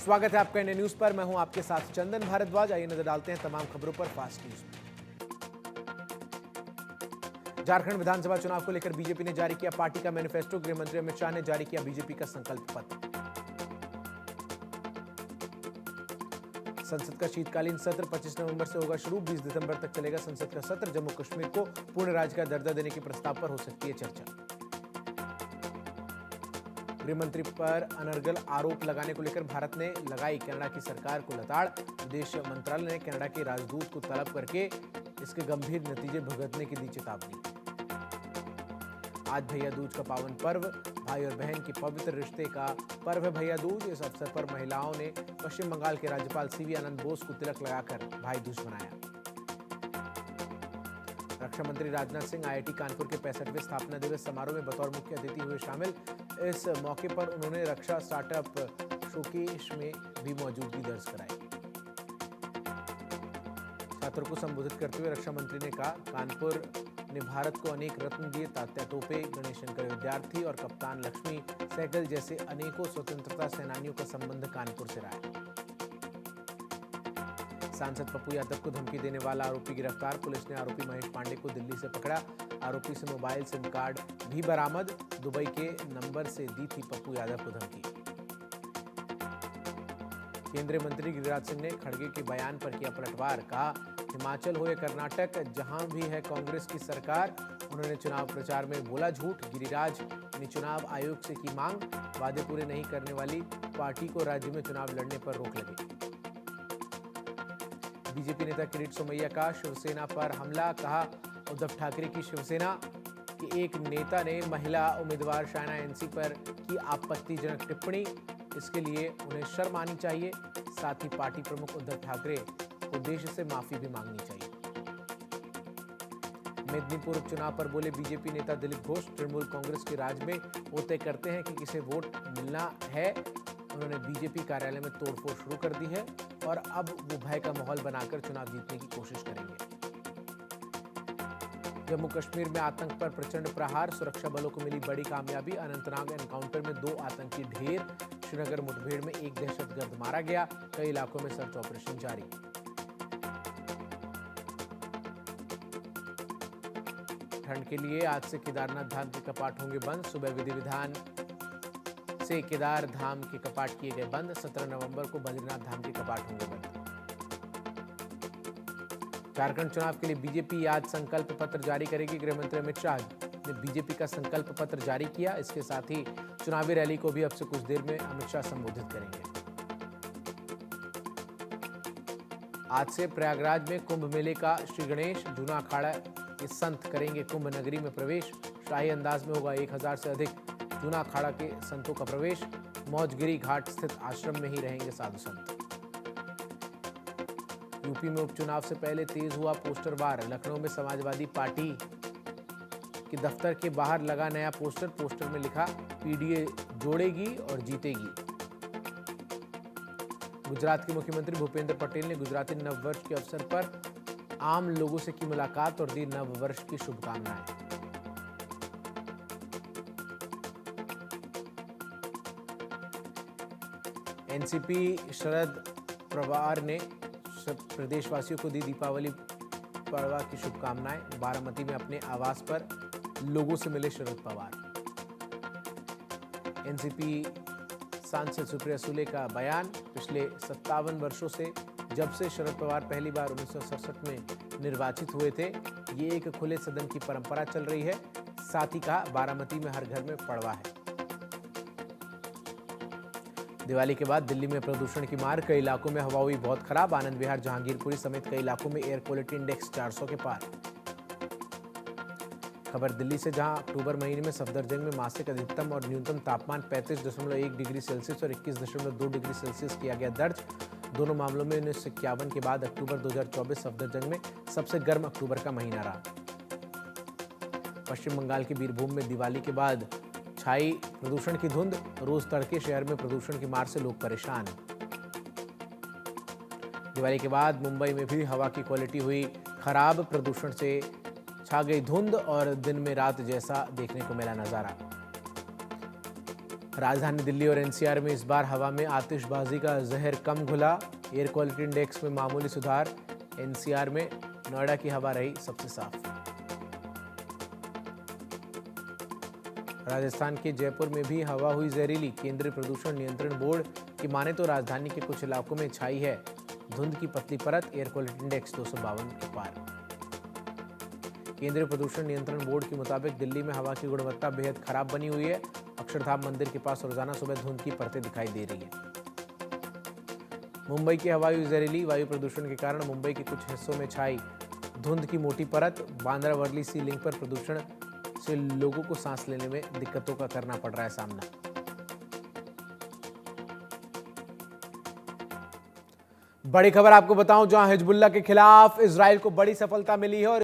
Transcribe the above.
स्वागत है आपका इंडिया न्यूज पर। मैं हूं आपके साथ चंदन भारद्वाज। आइए नजर डालते हैं तमाम खबरों पर फास्ट न्यूज में। झारखंड विधानसभा चुनाव को लेकर बीजेपी ने जारी किया पार्टी का मैनिफेस्टो। गृह मंत्री अमित शाह ने जारी किया बीजेपी का संकल्प पत्र। संसद का शीतकालीन सत्र 25 नवंबर से होगा शुरू। 20 दिसंबर तक चलेगा संसद का सत्र। जम्मू कश्मीर को पूर्ण राज्य का दर्जा देने के प्रस्ताव पर हो सकती है चर्चा। गृह मंत्री पर अनर्गल आरोप लगाने को लेकर भारत ने लगाई कनाडा की सरकार को लताड़। विदेश मंत्रालय ने कनाडा के राजदूत को तलब करके इसके गंभीर नतीजे भुगतने की दी चेतावनी। आज भैया दूज का पावन पर्व, भाई और बहन के पवित्र रिश्ते का पर्व है भैया दूज। इस अवसर पर महिलाओं ने पश्चिम बंगाल के राज्यपाल सीवी आनंद बोस को तिलक लगाकर भाई दूज मनाया। रक्षा मंत्री राजनाथ सिंह आईआईटी कानपुर के 65वें स्थापना दिवस समारोह में बतौर मुख्य अतिथि हुए शामिल। इस मौके पर उन्होंने रक्षा स्टार्टअप शोकेस में भी मौजूदगी दर्ज कराई। छात्रों को संबोधित करते हुए रक्षा मंत्री ने कहा, कानपुर ने भारत को अनेक रत्न दिए। तात्या टोपे, गणेश शंकर विद्यार्थी और कप्तान लक्ष्मी सहगल जैसे अनेकों स्वतंत्रता सेनानियों का संबंध कानपुर से रहा है। सांसद पप्पू यादव को धमकी देने वाला आरोपी गिरफ्तार। पुलिस ने आरोपी महेश पांडे को दिल्ली से पकड़ा। आरोपी से मोबाइल सिम कार्ड भी बरामद। दुबई के नंबर से दी थी पप्पू यादव को धमकी। केंद्रीय मंत्री गिरिराज सिंह ने खड़गे के बयान पर किया पलटवार। कहा, हिमाचल हो या कर्नाटक, जहां भी है कांग्रेस की सरकार। उन्होंने चुनाव प्रचार में बोला झूठ। गिरिराज ने चुनाव आयोग से की मांग। वादे पूरे नहीं करने वाली पार्टी को राज्य में चुनाव लड़ने पर रोक लगी। बीजेपी नेता किरीट सोमैया का शिवसेना पर हमला। कहा, उद्धव ठाकरे की शिवसेना के एक नेता ने महिला उम्मीदवार शायना एनसी पर की आपत्तिजनक टिप्पणी। इसके लिए उन्हें शर्म आनी चाहिए। साथ ही पार्टी प्रमुख उद्धव ठाकरे को देश से माफी भी मांगनी चाहिए। मेदिनीपुर उपचुनाव पर बोले बीजेपी नेता दिलीप घोष। तृणमूल कांग्रेस के राज में वो तय करते हैं कि किसे वोट मिलना है। उन्होंने बीजेपी कार्यालय में तोड़फोड़ शुरू कर दी है और अब वो भय का माहौल बनाकर चुनाव जीतने की कोशिश करेंगे। जम्मू कश्मीर में आतंक पर प्रचंड प्रहार। सुरक्षा बलों को मिली बड़ी कामयाबी। अनंतनाग एनकाउंटर में 2 आतंकी ढेर। श्रीनगर मुठभेड़ में 1 दहशतगर्द मारा गया। कई इलाकों में सर्च ऑपरेशन जारी। ठंड के लिए आज से केदारनाथ धाम के कपाट होंगे बंद। सुबह विधि विधान से केदार धाम के कपाट किए गए बंद। 17 नवंबर को बद्रीनाथ धाम के कपाट होंगे बंद। झारखंड चुनाव के लिए बीजेपी आज संकल्प पत्र जारी करेगी। गृह मंत्री अमित शाह ने बीजेपी का संकल्प पत्र जारी किया। इसके साथ ही चुनावी रैली को भी अब से कुछ देर में अमित शाह संबोधित करेंगे। आज से प्रयागराज में कुंभ मेले का श्री गणेश जूना अखाड़ा के संत करेंगे कुंभ नगरी में प्रवेश। शाही अंदाज में होगा 1000 से अधिक जूना अखाड़ा के संतों का प्रवेश। मौजगिरी घाट स्थित आश्रम में ही रहेंगे साधु संत। यूपी में उपचुनाव से पहले तेज हुआ पोस्टर वार। लखनऊ में समाजवादी पार्टी के दफ्तर के बाहर लगा नया पोस्टर। पोस्टर में लिखा, पीडीए जोड़ेगी और जीतेगी। गुजरात के मुख्यमंत्री भूपेंद्र पटेल ने गुजराती नववर्ष के अवसर पर आम लोगों से की मुलाकात और दी नववर्ष की शुभकामनाएं। एनसीपी शरद पवार ने प्रदेशवासियों को दी दीपावली पर्व की शुभकामनाएं। बारामती में अपने आवास पर लोगों से मिले शरद पवार। एनसीपी सांसद सुप्रिया सुले का बयान। पिछले 57 वर्षों से जब से शरद पवार पहली बार 1967 में निर्वाचित हुए थे, ये एक खुले सदन की परंपरा चल रही है। साथ ही कहा, बारामती में हर घर में पड़वा है। दिवाली के बाद दिल्ली में प्रदूषण की मार। कई इलाकों में हवा हुई बहुत खराब। आनंद विहार, जहांगीरपुरी समेत कई इलाकों में एयर क्वालिटी इंडेक्स 400 के पार। खबर दिल्ली से, जहां अक्टूबर महीने में सफदरजंग में मासिक अधिकतम और न्यूनतम तापमान 35.1 डिग्री सेल्सियस और 21.2 डिग्री सेल्सियस किया गया दर्ज। दोनों मामलों में 1951 के बाद अक्टूबर 2024 सफदरजंग में सबसे गर्म अक्टूबर का महीना रहा। पश्चिम बंगाल के बीरभूम में दिवाली के बाद छाई प्रदूषण की धुंध। रोज तड़के शहर में प्रदूषण की मार से लोग परेशान। दिवाली के बाद मुंबई में भी हवा की क्वालिटी हुई खराब। प्रदूषण से छा गई धुंध और दिन में रात जैसा देखने को मिला नजारा। राजधानी दिल्ली और एनसीआर में इस बार हवा में आतिशबाजी का जहर कम घुला। एयर क्वालिटी इंडेक्स में मामूली सुधार। एनसीआर में नोएडा की हवा रही सबसे साफ। राजस्थान के जयपुर में भी हवा हुई जहरीली। केंद्रीय प्रदूषण नियंत्रण बोर्ड की माने तो राजधानी के कुछ इलाकों में छाई है धुंध की पतली परत। एयर क्वालिटी इंडेक्स 252 के पार। केंद्रीय प्रदूषण नियंत्रण बोर्ड के मुताबिक दिल्ली में हवा की गुणवत्ता बेहद खराब बनी हुई है। अक्षरधाम मंदिर के पास रोजाना सुबह धुंध की परतें दिखाई दे रही है। मुंबई की हवा हुई जहरीली। वायु प्रदूषण के कारण मुंबई के कुछ हिस्सों में छाई धुंध की मोटी परत। बांद्रा वर्ली सी लिंक पर प्रदूषण से लोगों को सांस लेने में दिक्कतों का करना पड़ रहा है सामना। बड़ी खबर आपको बताऊं, जहां हिजबुल्लाह के खिलाफ इजराइल को बड़ी सफलता मिली है और